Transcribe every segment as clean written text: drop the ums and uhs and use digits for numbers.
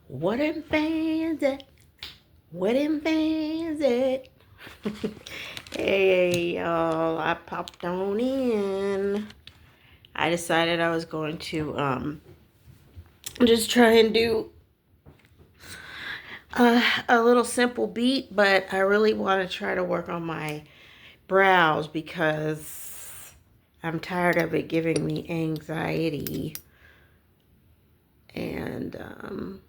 What them fans at? What them fans at? Hey, y'all, I popped on in. I decided I was going to just try and do a little simple beat, but I really want to try to work on my brows because I'm tired of it giving me anxiety. And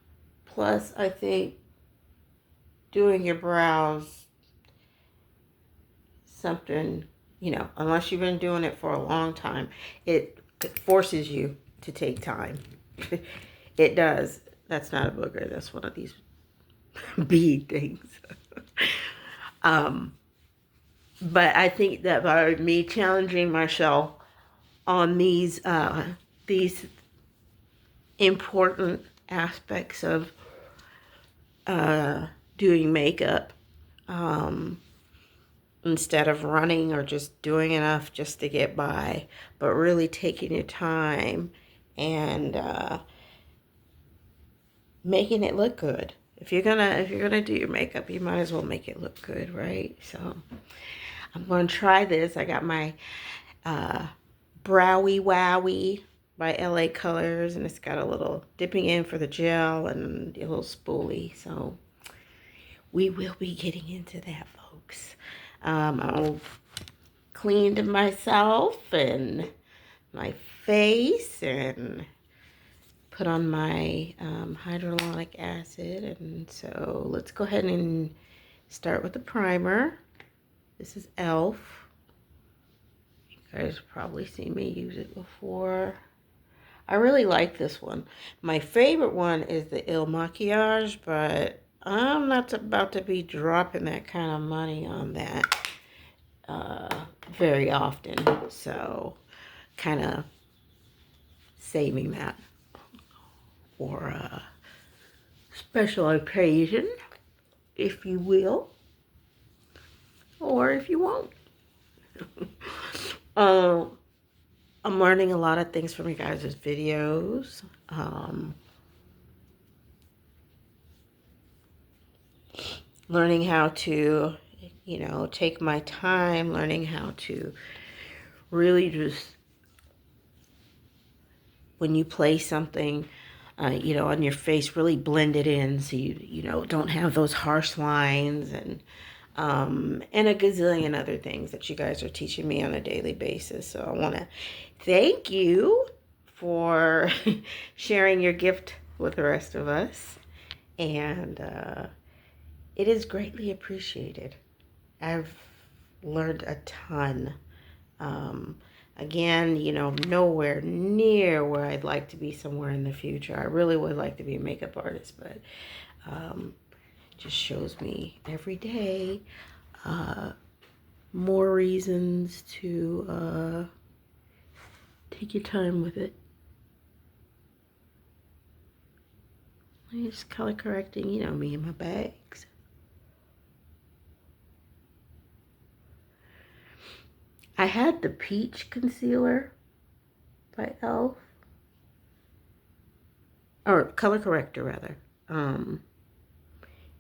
plus, I think doing your brows something, unless you've been doing it for a long time, it forces you to take time. It does. That's not a booger. That's one of these bead things. um, but I think that by me challenging myself on these important aspects of doing makeup, um, instead of running or just doing enough just to get by, but really taking your time and making it look good. If you're gonna do your makeup, you might as well make it look good, right? So I'm gonna try this. I got my Browie Wowie by LA Colors, and it's got a little dipping in for the gel and a little spoolie. So we will be getting into that, folks. I'll cleaned myself and my face and put on my hyaluronic acid. And so let's go ahead and start with the primer. This is e.l.f. You guys probably seen me use it before. I really like this one. My favorite one is the Il Makiage, but I'm not about to be dropping that kind of money on that very often. So kind of saving that for a special occasion, if you will, or if you won't. I'm learning a lot of things from you guys' videos. Learning how to, take my time, learning how to really just, when you place something, on your face, really blend it in so you don't have those harsh lines and a gazillion other things that you guys are teaching me on a daily basis. So I want to thank you for sharing your gift with the rest of us. And it is greatly appreciated. I've learned a ton. Again, nowhere near where I'd like to be somewhere in the future. I really would like to be a makeup artist, but just shows me every day more reasons to take your time with it. Just color correcting, me and my bags. I had the peach concealer by e.l.f. Or color corrector rather. And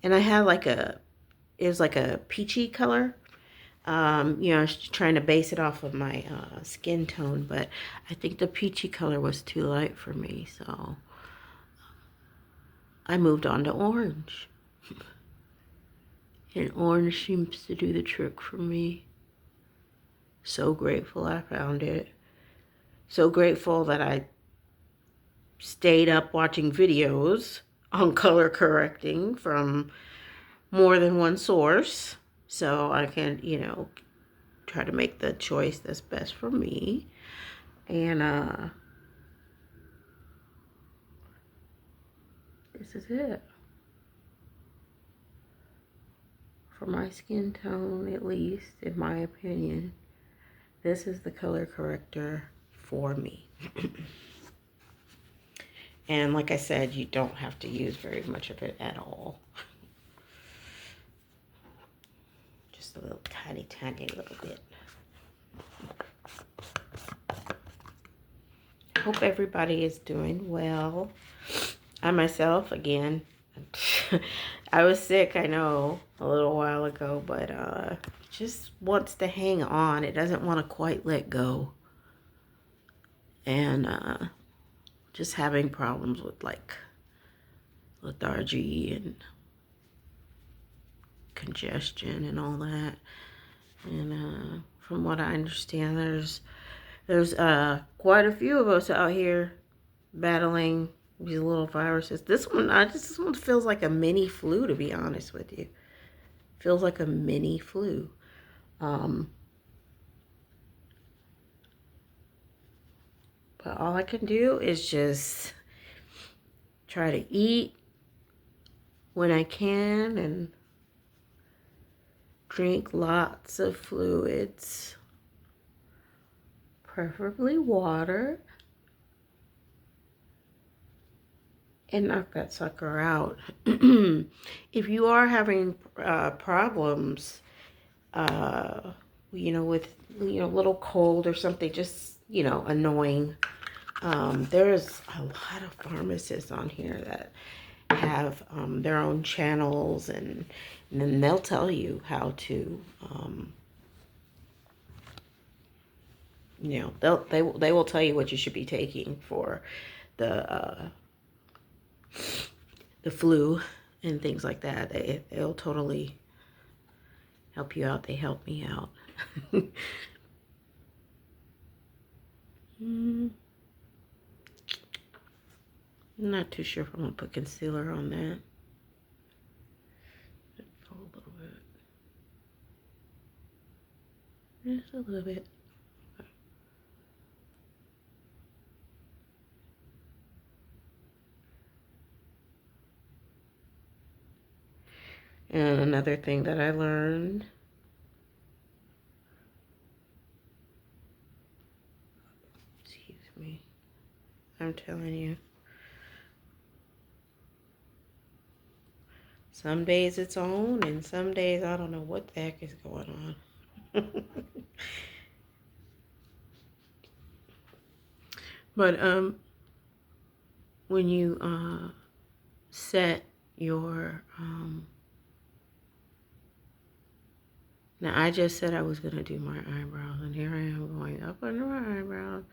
I had it was like a peachy color. I was trying to base it off of my skin tone, but I think the peachy color was too light for me, so I moved on to orange. And orange seems to do the trick for me. So grateful I found it. So grateful that I stayed up watching videos on color correcting from more than one source, so I can, try to make the choice that's best for me. And this is it. For my skin tone, at least, in my opinion, this is the color corrector for me. And like I said, you don't have to use very much of it at all. Just a little tiny, tiny little bit. Hope everybody is doing well. I myself, again, I was sick, I know, a little while ago, but just wants to hang on. It doesn't want to quite let go. And just having problems with like lethargy and congestion and all that. And from what I understand, there's quite a few of us out here battling these little viruses. This one feels like a mini flu, to be honest with you. Feels like a mini flu. But all I can do is just try to eat when I can and drink lots of fluids, preferably water, and knock that sucker out. If you are having problems, with, little cold or something, just, annoying, there's a lot of pharmacists on here that have their own channels, and then they'll tell you how to, they will tell you what you should be taking for the flu and things like that. They'll totally help you out. They help me out. I'm not too sure if I'm gonna put concealer on that. A little bit. Just a little bit. And another thing that I learned, excuse me, I'm telling you, some days it's on, and some days I don't know what the heck is going on. But when you set your now I just said I was gonna do my eyebrows, and here I am going up under my eyebrows.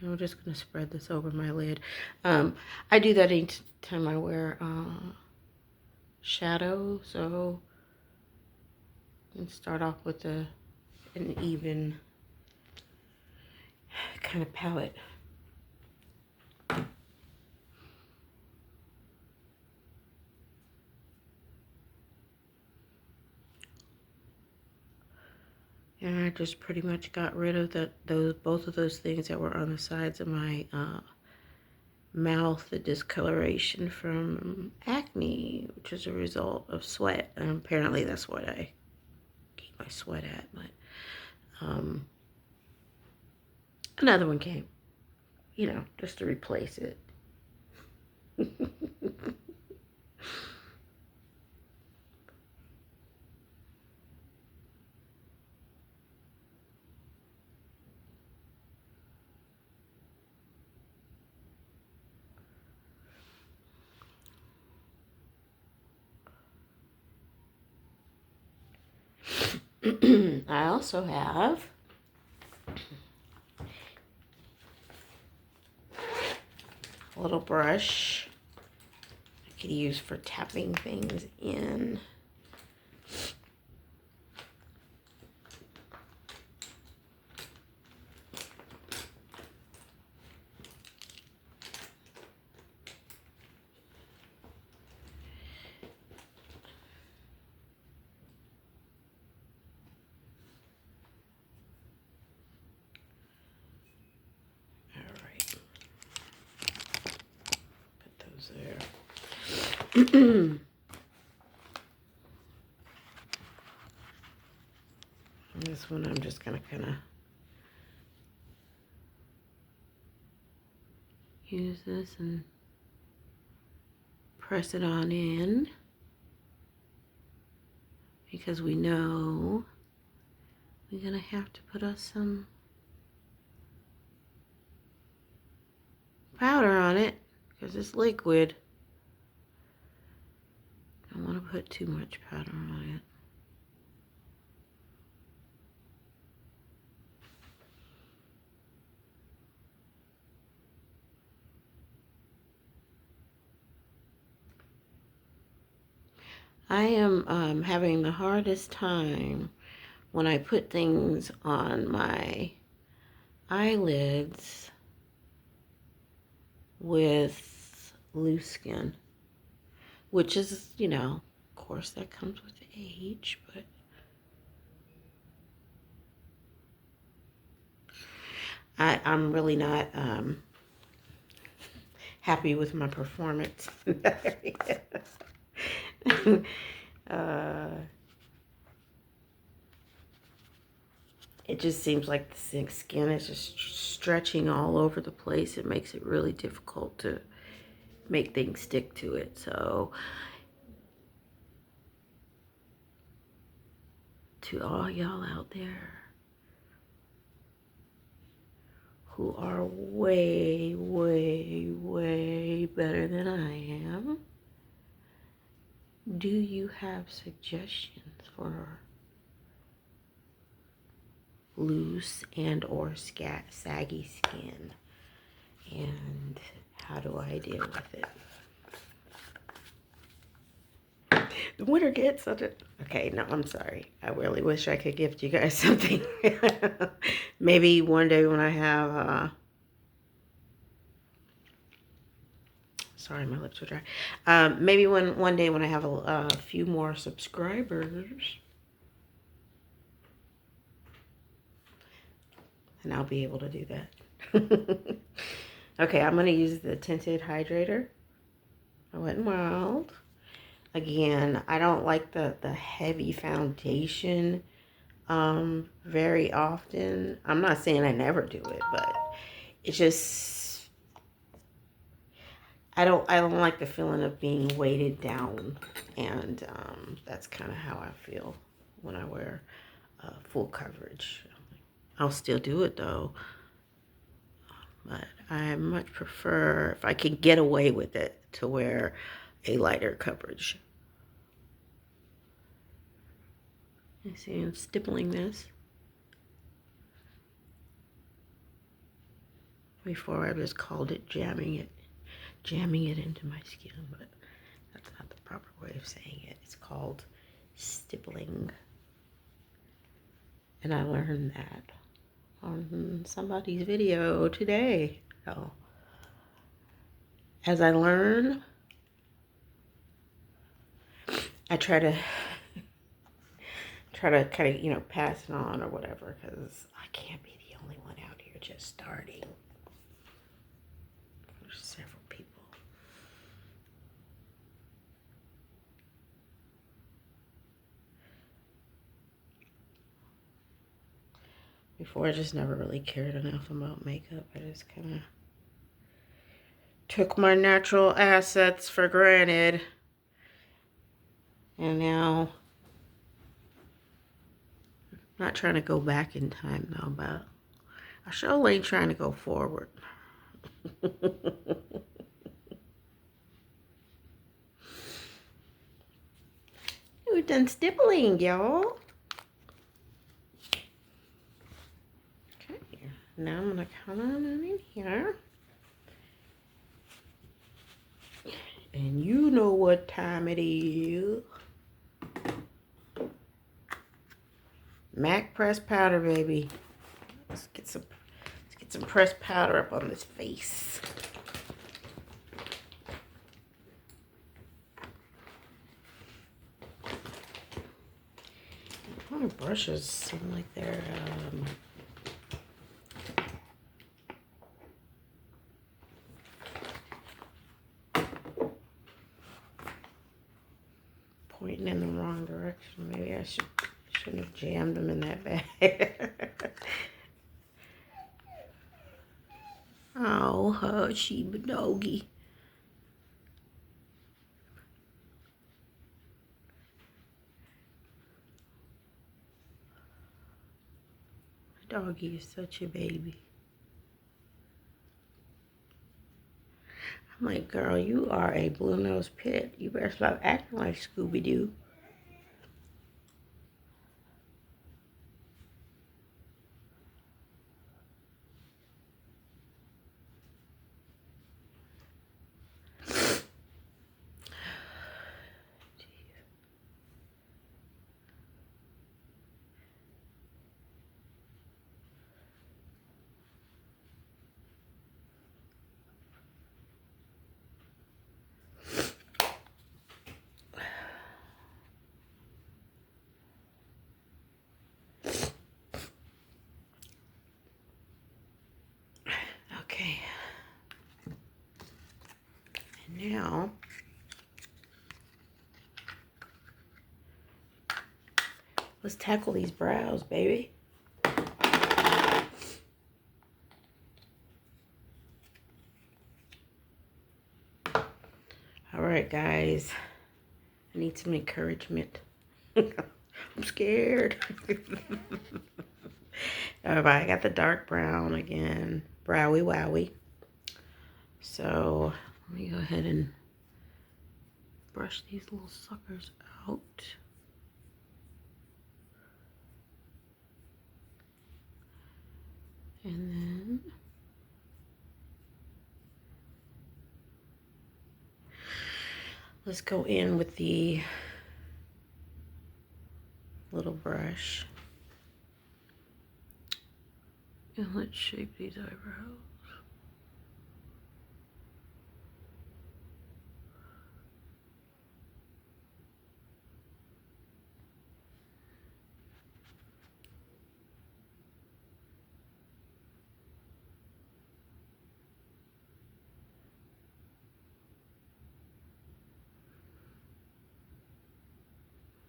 I'm just gonna spread this over my lid. I do that each time I wear shadow, so you can start off with an even kind of palette. And I just pretty much got rid of both of those things that were on the sides of my mouth, the discoloration from acne, which is a result of sweat. And apparently that's what I keep my sweat at. But another one came, just to replace it. I also have a little brush I could use for tapping things in. There. This one I'm just gonna kind of use this and press it on in, because we know we're gonna have to put us some powder on it because it's liquid. don't want to put too much powder on it. I am having the hardest time when I put things on my eyelids with loose skin, which is, you know, of course that comes with age, but I'm really not happy with my performance. It just seems like the skin is just stretching all over the place. It makes it really difficult to make things stick to it. So to all y'all out there who are way, way, way better than I am, do you have suggestions for loose and or saggy skin? And how do I deal with it? The winter gets such a... Okay, no, I'm sorry. I really wish I could gift you guys something. Maybe one day when I have... Sorry, my lips are dry. Maybe one day when I have a few more subscribers, and I'll be able to do that. Okay, I'm going to use the Tinted Hydrator. I Wet n Wild. Again, I don't like the heavy foundation very often. I'm not saying I never do it, but it's just... I don't like the feeling of being weighted down, and that's kind of how I feel when I wear full coverage. I'll still do it though, but I much prefer, if I can get away with it, to wear a lighter coverage. You see, I'm stippling this. Before I just called it jamming it into my skin, but that's not the proper way of saying it. It's called stippling. And I learned that on somebody's video today. So as I learn, I try to kind of, you know, pass it on or whatever, because I can't be the only one out here just starting. There's several people. Before, I just never really cared enough about makeup. I just kind of took my natural assets for granted. And now, I'm not trying to go back in time though, but I sure ain't trying to go forward. We're done stippling, y'all. Okay, now I'm gonna come on in here. And you know what time it is. MAC pressed powder, baby. Let's get some pressed powder up on this face. My brushes seem like they're pointing in the wrong direction. Maybe I shouldn't have jammed them in that bag. Oh, her Sheba doggy. Doggy is such a baby. I'm like, girl, you are a blue-nosed pit. You better stop acting like Scooby-Doo. Okay. And now, let's tackle these brows, baby. All right, guys. I need some encouragement. I'm scared. All right, I got the dark brown again. Browy wowie. So let me go ahead and brush these little suckers out. And then let's go in with the little brush. And let's shape these eyebrows.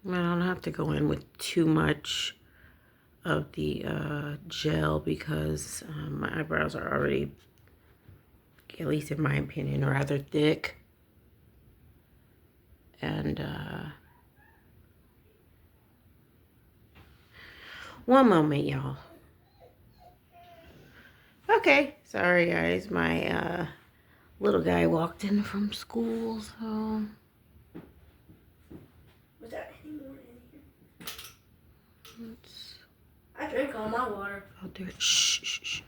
I don't have to go in with too much of the gel because my eyebrows are already, at least in my opinion, rather thick. And one moment, y'all. Okay, sorry guys, my little guy walked in from school, so. Was that any more in here? I drank all my water. I'll do it. Shh, shh, shh.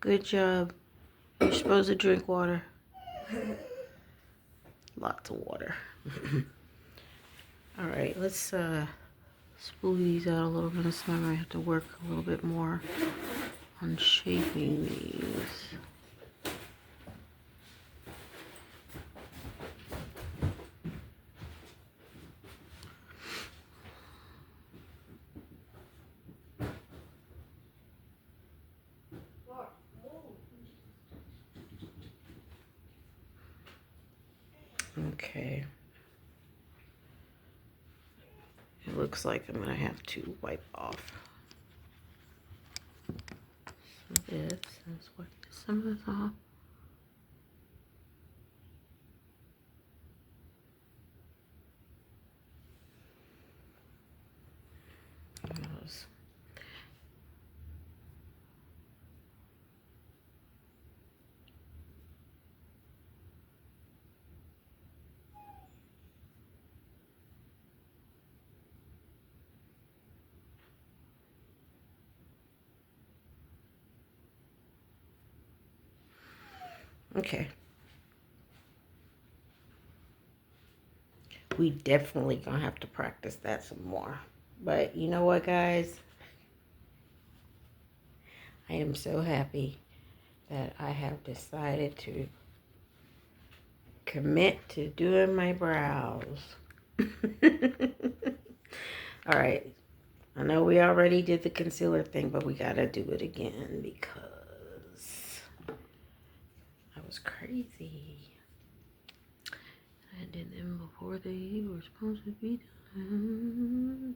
Good job. You're supposed to drink water. Lots of water. All right, let's spool these out a little bit. This time I have to work a little bit more on shaping these. Okay. It looks like I'm gonna have to wipe off some of this. Let's wipe some of this off. Those. Okay. We definitely gonna have to practice that some more. But you know what, guys? I am so happy that I have decided to commit to doing my brows. All right. I know we already did the concealer thing, but we gotta do it again because I was crazy. I did them before they were supposed to be done.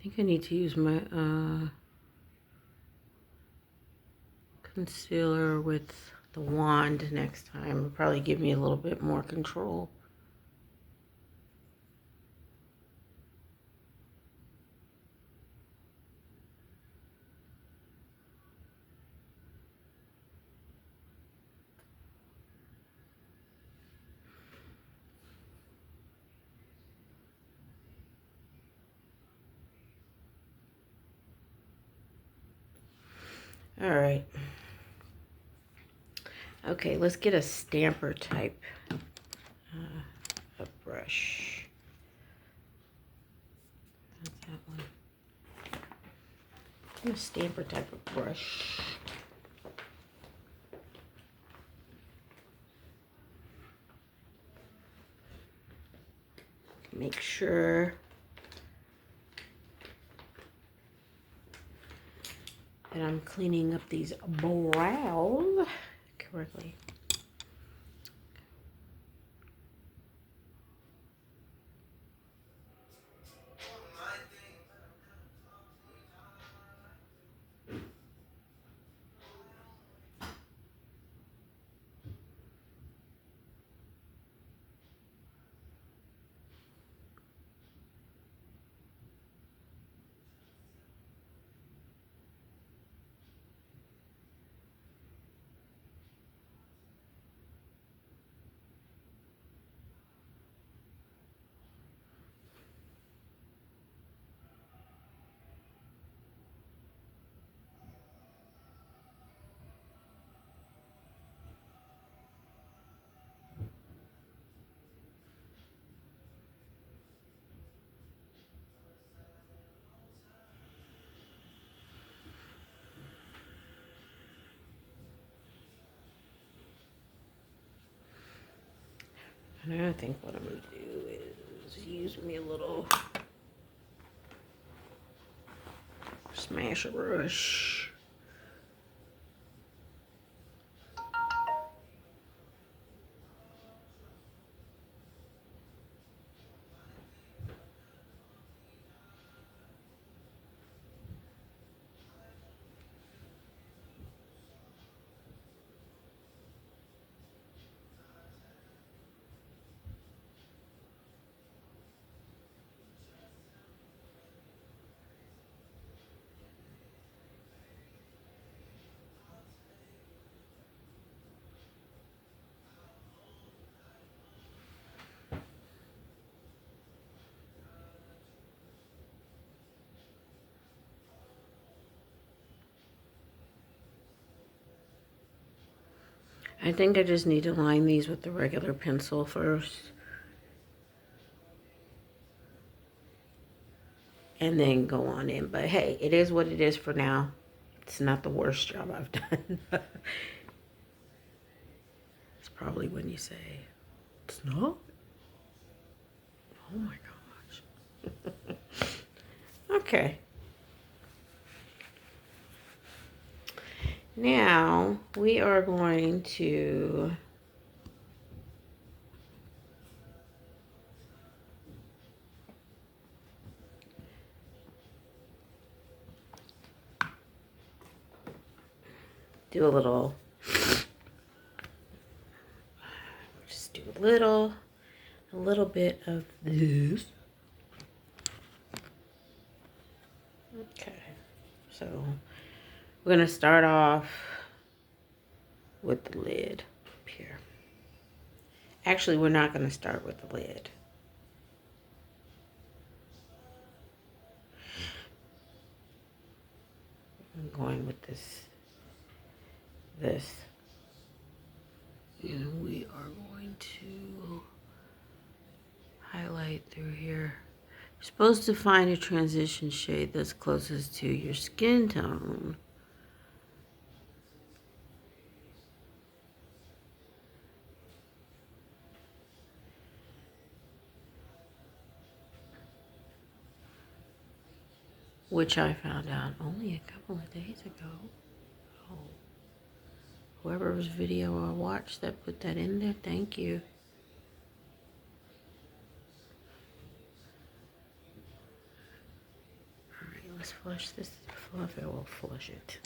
think I need to use my concealer with the wand next time. It'll probably give me a little bit more control. All right. Okay, let's get a stamper type of brush. That's that one. A stamper type of brush. Make sure that I'm cleaning up these brows correctly. And I think what I'm going to do is use me a little smash brush. I think I just need to line these with the regular pencil first. And then go on in. But hey, it is what it is for now. It's not the worst job I've done. It's probably when you say, it's not? Oh my gosh. Okay. Now we are going to do a little, just do a little bit of this. Okay, so we're gonna start off with the lid up here. Actually, we're not gonna start with the lid. I'm going with this. And we are going to highlight through here. You're supposed to find a transition shade that's closest to your skin tone. Which I found out only a couple of days ago. Oh. Whoever's video I watched that put that in there, thank you. let's flush this, fluff it, we'll flush it.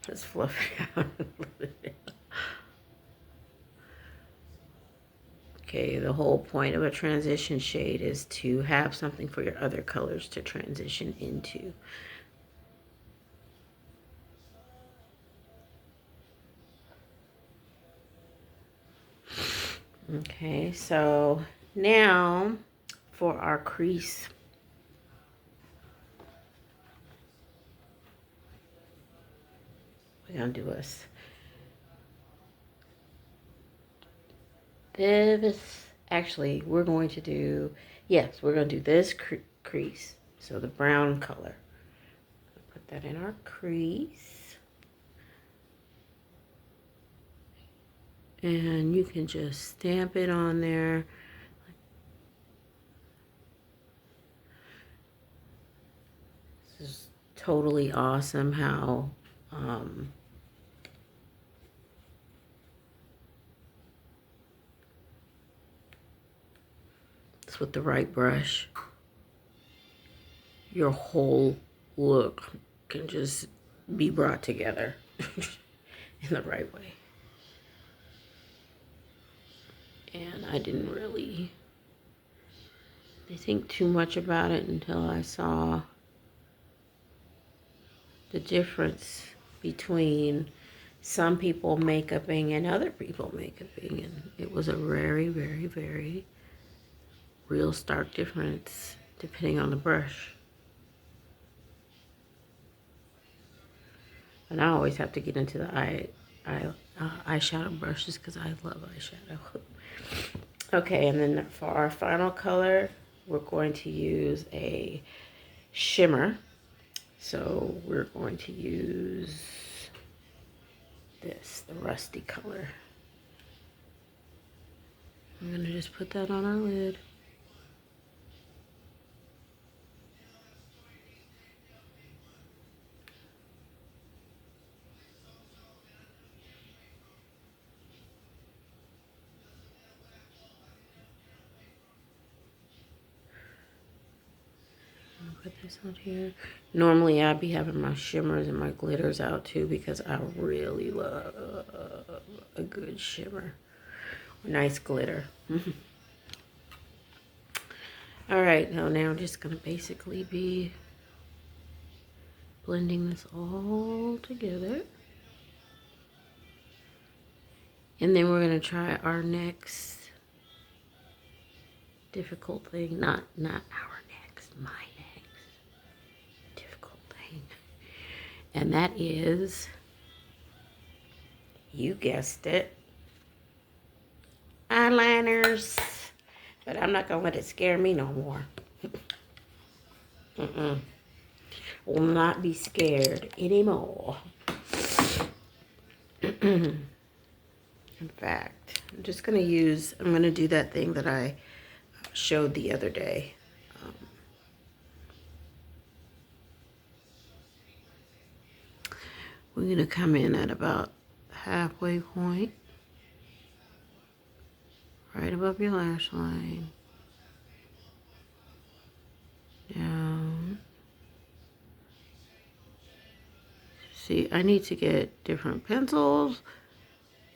Let's fluff it out a little bit. Okay, the whole point of a transition shade is to have something for your other colors to transition into. Okay, so now for our crease. We're gonna do this. Actually, we're going to do, yes, we're gonna do this crease. So the brown color. Put that in our crease. And you can just stamp it on there. This is totally awesome how it's with the right brush. Your whole look can just be brought together in the right way. And I didn't really think too much about it until I saw the difference between some people makeuping and other people makeuping. And it was a very, very, very real stark difference depending on the brush. And I always have to get into the eyeshadow brushes because I love eyeshadow. Okay, and then for our final color, we're going to use a shimmer. So we're going to use this, the rusty color. I'm going to just put that on our lid. Put this on here. Normally I'd be having my shimmers and my glitters out too because I really love a good shimmer. A nice glitter. Alright, now I'm just going to basically be blending this all together. And then we're going to try our next difficult thing. Not our next, my next difficult thing. And that is, you guessed it, eyeliners. But I'm not going to let it scare me no more. Will not be scared anymore. In fact, I'm just going to use, I'm going to do that thing that I showed the other day. We're going to come in at about halfway point. Right above your lash line. Down. See, I need to get different pencils,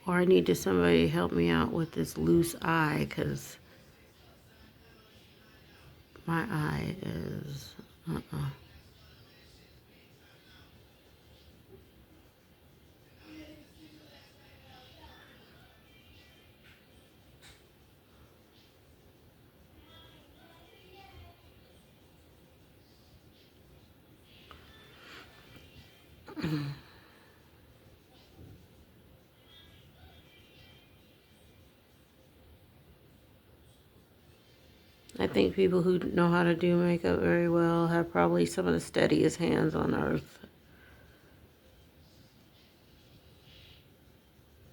or I need somebody help me out with this loose eye, because my eye is, I think people who know how to do makeup very well have probably some of the steadiest hands on earth.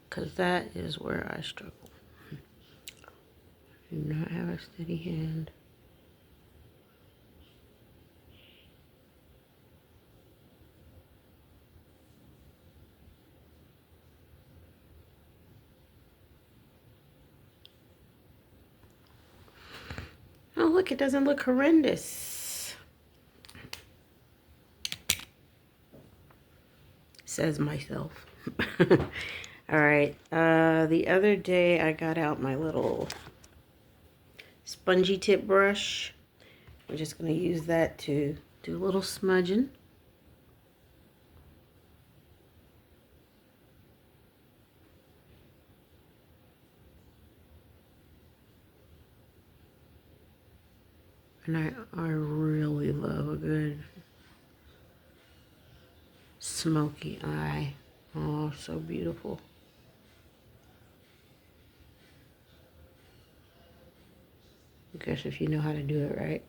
Because that is where I struggle. I do not have a steady hand. Oh, look, it doesn't look horrendous. says myself. All right. The other day I got out my little spongy tip brush. I'm just going to use that to do a little smudging. And I really love a good smoky eye. Oh, so beautiful. I guess if you know how to do it right.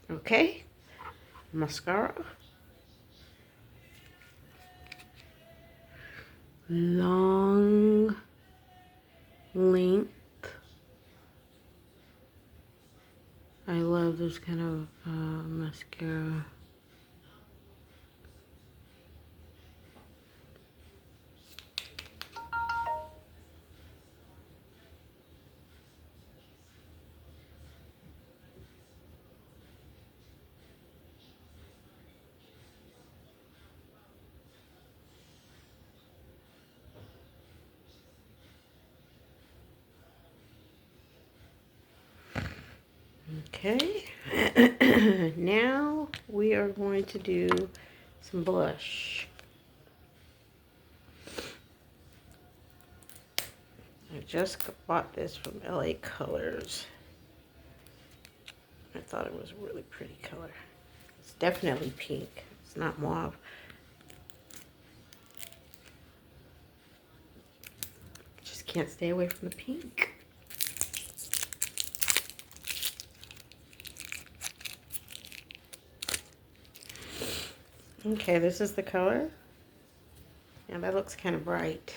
Okay, mascara. Long length. I love this kind of mascara. Okay, now we are going to do some blush. I just bought this from LA Colors. I thought it was a really pretty color. It's definitely pink. It's not mauve. Just can't stay away from the pink. Okay, this is the color. Now that looks kind of bright.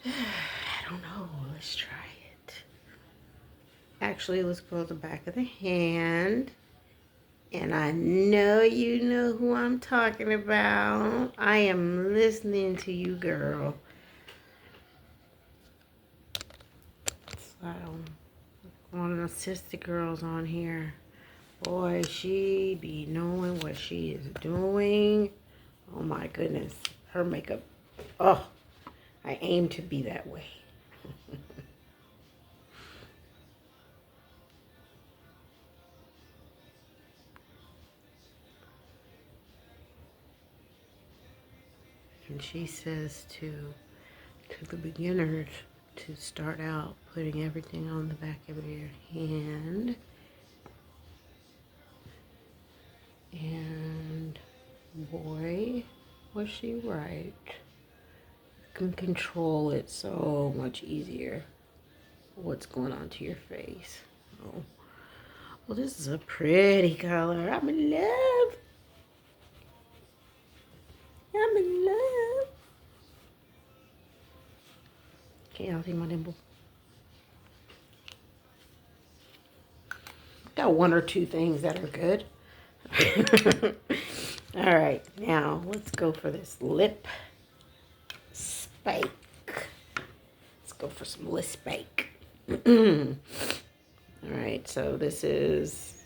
I don't know. Let's try it. Actually, let's go to the back of the hand. And I know you know who I'm talking about. I am listening to you, girl. So, one of the sister girls on here. Boy, she be knowing what she is doing. Oh my goodness. Her makeup. Oh, I aim to be that way. And she says to the beginners to start out putting everything on the back of your hand. And boy, was she right. You can control it so much easier. What's going on to your face. Oh, well, this is a pretty color. I'm in love. I'm in love. Can y'all see my dimple? Got one or two things that are good. All right, now let's go for this lip spike. Let's go for some lip spike. All right, so this is...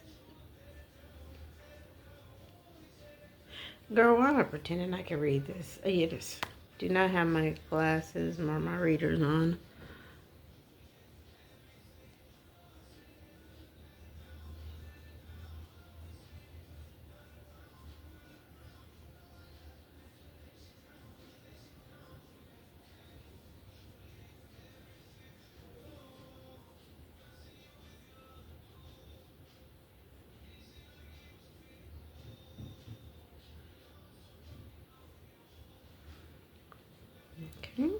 Girl, why am I pretending I can read this? I just do not have my glasses or my readers on. Okay.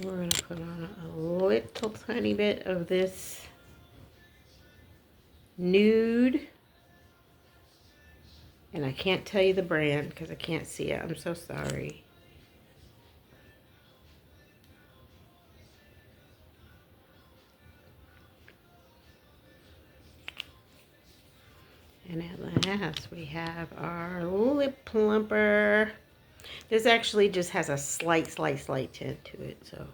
We're going to put on a little tiny bit of this nude And I can't tell you the brand because I can't see it. I'm so sorry. And at last, we have our lip plumper. This actually just has a slight tint to it, so.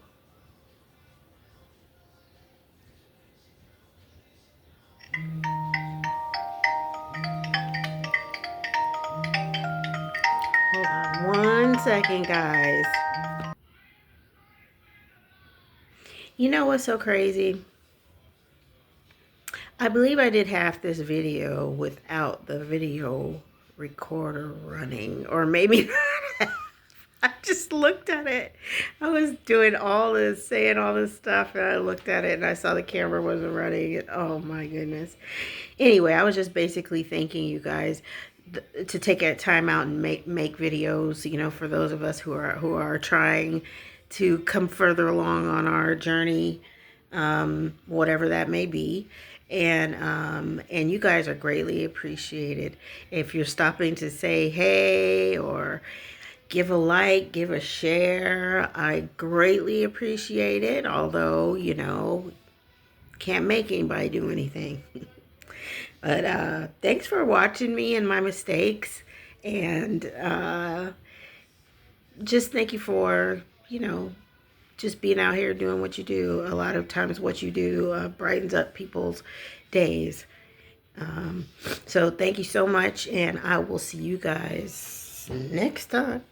Hold on 1 second, guys. You know what's so crazy? I believe I did half this video without the video recorder running, or maybe not. I just looked at it. I was doing all this, saying all this stuff, and I looked at it and I saw the camera wasn't running. And oh my goodness. Anyway, I was just basically thanking you guys to take a time out and make videos, you know, for those of us who are trying to come further along on our journey, whatever that may be. And you guys are greatly appreciated. If you're stopping to say hey or give a like, give a share, I greatly appreciate it. Although, you know, can't make anybody do anything. But thanks for watching me and my mistakes. And just thank you for, you know, just being out here doing what you do. A lot of times what you do brightens up people's days. So thank you so much, and I will see you guys next time.